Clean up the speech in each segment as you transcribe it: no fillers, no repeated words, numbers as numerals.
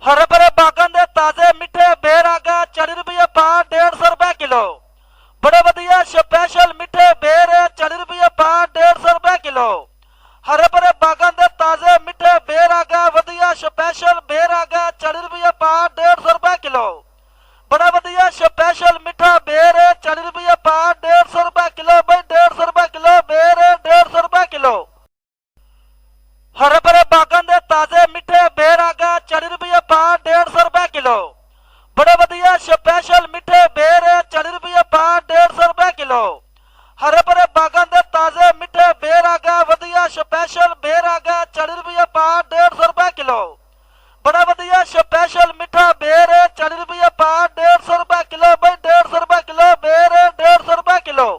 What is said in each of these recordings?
हरे भरे बागन दे ताजे मिठे बेर आ गए 40 रुपये पा 150 रुपए किलो। बड़े वधिया स्पेशल मिठे बेर 40 रुपये पा 150 रुपए किलो। हरे भरे बागन दे ताजे मिठे बेर आ गए वधिया स्पेशल बेर आ गए 40 रुपये पा 150 रुपए किलो। बड़ा वधिया स्पेशल मिठा बेर 40 रुपये पा 150 रुपए किलो। भाई 150 रुपए किलो बेर 150 रुपए किलो। हरे भरे बागन दे ताजे मिठे बेर आ गए 40 रुपये पा 150 रुपए किलो। बड़े वधिया स्पेशल मिठे बेर 40 रुपये पा 150 रुपए किलो। हरे भरे बागन दे ताजे मिठे बेर आ गए वधिया स्पेशल बेर आ गए 40 रुपये पा 150 रुपए किलो। बड़ा वधिया स्पेशल मिठा बेर 40 रुपये पा 150 रुपए किलो। भाई 150 रुपए किलो बेर 150 रुपए किलो।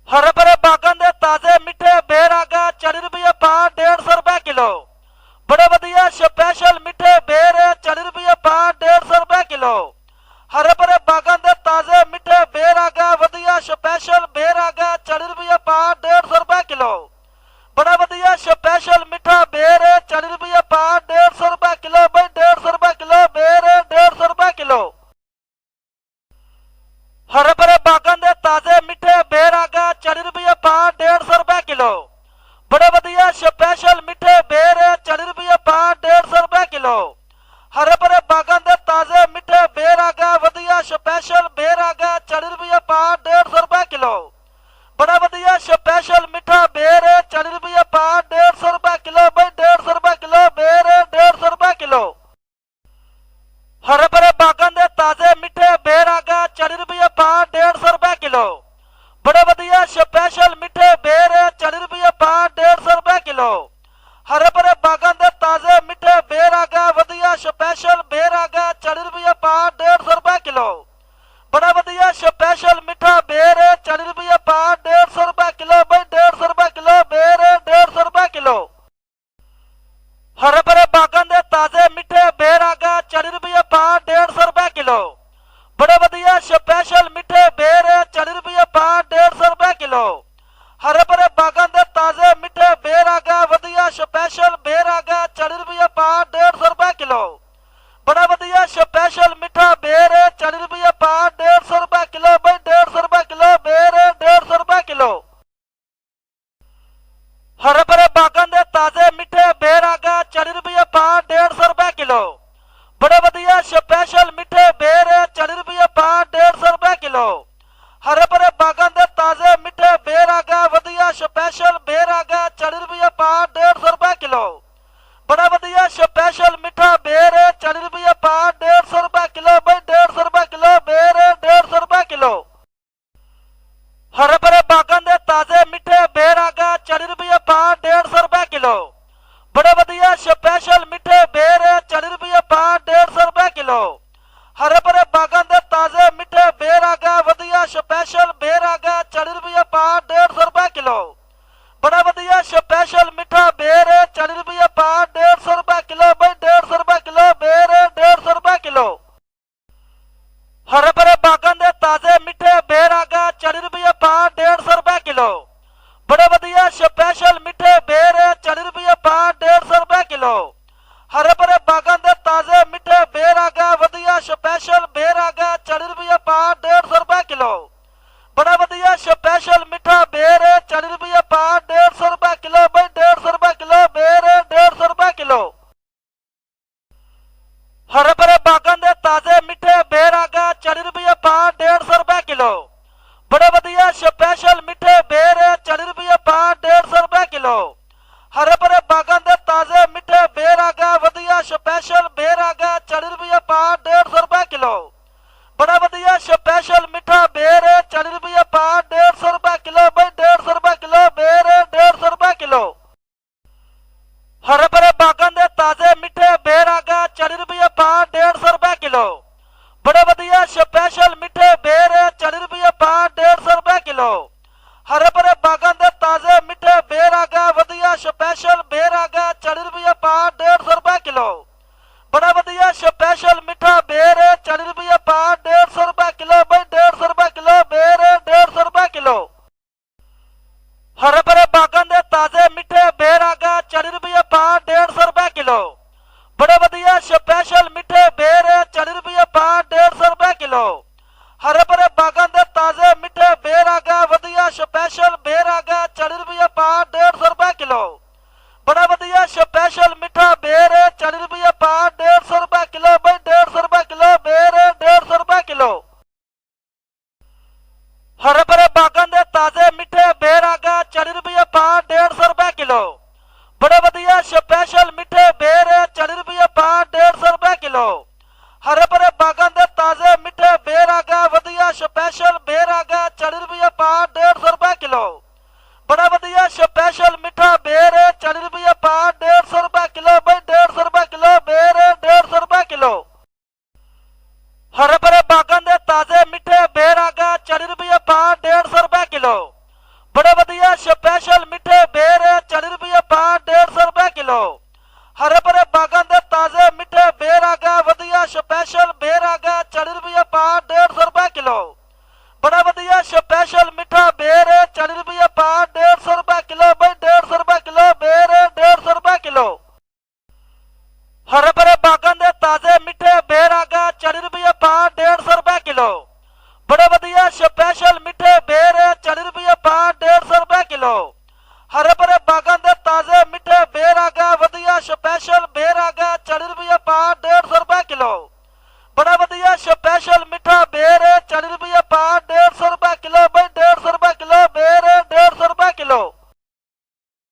हरे भरे बागन दे ताजे मिठे बेर आ गए 40 रुपये पा 150 रुपए किलो। बड़े वधिया स्पेशल मिठे बेर 40 रुपये पा 150 रुपए किलो। हरे भरे बागन दे ताजे मिठे बेर आ गए वधिया स्पेशल बेर आ गए 40 रुपये पा 150 रुपए किलो। बड़ा वधिया स्पेशल मिठा बेर 40 रुपये पा 150 रुपए किलो। भाई 150 रुपए किलो बेर 150 रुपए किलो। हरे भरे बागन दे ताजे मिठे बेर आ गए 40 रुपये पा 150 रुपए किलो। बड़े वधिया स्पेशल मिठे बेर 40 रुपये पा 150 रुपए किलो। हरे भरे बागन दे ताजे मिठे बेर आ गए वधिया स्पेशल बेर आ गए 40 रुपये पा 150 रुपए किलो। बड़ा वधिया स्पेशल मिठा बेर 40 रुपये पा 150 रुपए किलो। भाई 150 रुपए किलो बेर 150 रुपए किलो। हरे भरे बागन दे ताजे मिठे बेर आ गए 40 रुपये पा 150 रुपए किलो। बड़े वधिया स्पेशल मिठे बेर 40 रुपये पा 150 रुपए किलो। हरे भरे बागन दे ताजे मिठे बेर आ गए वधिया स्पेशल बेर आ गए 40 रुपये पा 150 रुपए किलो। बड़ा वधिया स्पेशल मिठा बेर 40 रुपये पा 150 रुपए किलो। भाई 150 रुपए किलो बेर 150 रुपए किलो। हरे भरे बागन दे ताजे मिठे बेर आ गए 40 रुपये पा 150 रुपए किलो। बड़े वधिया स्पेशल मिठे बेर 40 रुपये पा 150 रुपए किलो। हरे भरे बागन दे ताजे मिठे बेर आ गए वधिया स्पेशल बेर आ गए 40 रुपये पा 150 रुपए किलो। बड़ा वधिया स्पेशल मिठा बेर 40 रुपये पा 150 रुपए किलो। भाई 150 रुपए किलो बेर 150 रुपए किलो। हरे भरे बागन दे ताजे मिठे बेर आ गए 40 रुपये पा 150 रुपए किलो। बड़े वधिया स्पेशल मिठे बेर 40 रुपये पा 150 रुपए किलो। हरे भरे बागन दे ताजे मिठे बेर आ गए वधिया स्पेशल बेर आ गए 40 रुपये पा 150 रुपए किलो। बड़ा वधिया स्पेशल मिठा बेर 40 रुपये पा 150 रुपए किलो। भाई 150 रुपए किलो बेर 150 रुपए किलो। हरे भरे बागन दे ताजे मिठे बेर आ गए 40 रुपये पा 150 रुपए किलो। बड़े वधिया स्पेशल मिठे बेर 40 रुपये पा 150 रुपए किलो। हरे भरे बागन दे ताजे मिठे बेर आ गए वधिया स्पेशल बेर आ गए 40 रुपये पा 150 रुपए किलो। बड़ा वधिया स्पेशल मिठा बेर 40 रुपये पा 150 रुपए किलो। भाई 150 रुपए किलो बेर 150 रुपए किलो। हरे भरे बागन दे ताजे मिठे बेर आ गए 40 रुपये पा 150 रुपए किलो। बड़े वधिया स्पेशल मिठे बेर 40 रुपये पा 150 रुपए किलो। हरे भरे बागन दे ताजे मिठे बेर आ गए वधिया स्पेशल बेर आ गए 40 रुपये पा 150 रुपए किलो। बड़ा वधिया स्पेशल मिठा बेर 40 रुपये पा 150 रुपए किलो। भाई 150 रुपए किलो बेर 150 रुपए किलो। हरे भरे बागन दे ताजे मिठे बेर आ गए 40 रुपये पा 150 रुपए किलो। बड़े वधिया स्पेशल मिठे बेर 40 रुपये पा 150 रुपए किलो। हरे भरे बागन दे ताजे मिठे बेर आ गए वधिया स्पेशल बेर आ गए 40 रुपये पा 150 रुपए किलो। बड़ा वधिया स्पेशल मिठा बेर 40 रुपये पा 150 रुपए किलो। भाई 150 रुपए किलो बेर 150 रुपए किलो। हरे भरे बागन दे ताजे मिठे बेर आ गए 40 रुपये पा 150 रुपए किलो। बड़े वधिया स्पेशल मिठे बेर 40 रुपये पा 150 रुपए किलो। हरे भरे बागन दे ताजे मिठे बेर आ गए वधिया स्पेशल बेर आ गए 40 रुपये पा 150 रुपए किलो। बड़ा वधिया स्पेशल मिठा बेर 40 रुपये पा 150 रुपए किलो। भाई 150 रुपए किलो बेर 150 रुपए किलो। हरे भरे बागन दे ताजे मिठे बेर आ गए 40 रुपये पा 150 रुपए किलो। बड़े वधिया स्पेशल मिठे बेर 40 रुपये पाव 150 रुपए किलो। हरे भरे बागां दे ताजे मिठे बेर आ गए, वधिया स्पेशल बेर आ गए 40 रुपये पाव 150 रुपए किलो। बड़ा वधिया स्पेशल मिठा बेर 40 रुपये पाव 150 रुपए किलो। भाई 150 रुपए किलो बेर 150 रुपए किलो। हरे भरे बागां दे ताजे मिठे बेर आ गए 40 रुपये पाव 150 रुपए किलो। बड़े वधिया स्पेशल मिठे बेर 40 रुपये पाव 150 रुपए किलो। हरे भरे बागां दे ताजे मिठे बेर आ गए, वधिया स्पेशल बेर आ गए 40 रुपये पाव 150 रुपए किलो। बड़ा वधिया स्पेशल मिठा बेर 40 रुपये पाव 150 रुपए किलो। भाई 150 रुपए किलो बेर 150 रुपए किलो। हरे भरे बागां दे ताजे मिठे बेर आ गए 40 रुपये पाव 150 रुपए किलो। बड़े वधिया स्पेशल मिठे बेर 40 रुपये पाव 150 रुपए किलो। हरे भरे बागां दे ताजे मिठे बेर आ गए, वधिया स्पेशल बेर आ गए 40 रुपये पाव 150 रुपए किलो। बड़ा वधिया स्पेशल मिठा बेर 40 रुपये पाव 150 रुपए किलो। भाई 150 रुपए किलो बेर 150 रुपए किलो। हरे भरे बागां दे ताजे मिठे बेर आ गए 40 रुपये पाव 150 रुपए किलो। बड़े वधिया स्पेशल मिठे बेर 40 रुपये पाव 150 रुपए किलो। हरे भरे बागां दे ताजे मिठे बेर आ गए, वधिया स्पेशल बेर आ गए 40 रुपये पाव 150 रुपए किलो। बड़ा वधिया स्पेशल मिठा बेर 40 रुपये पाव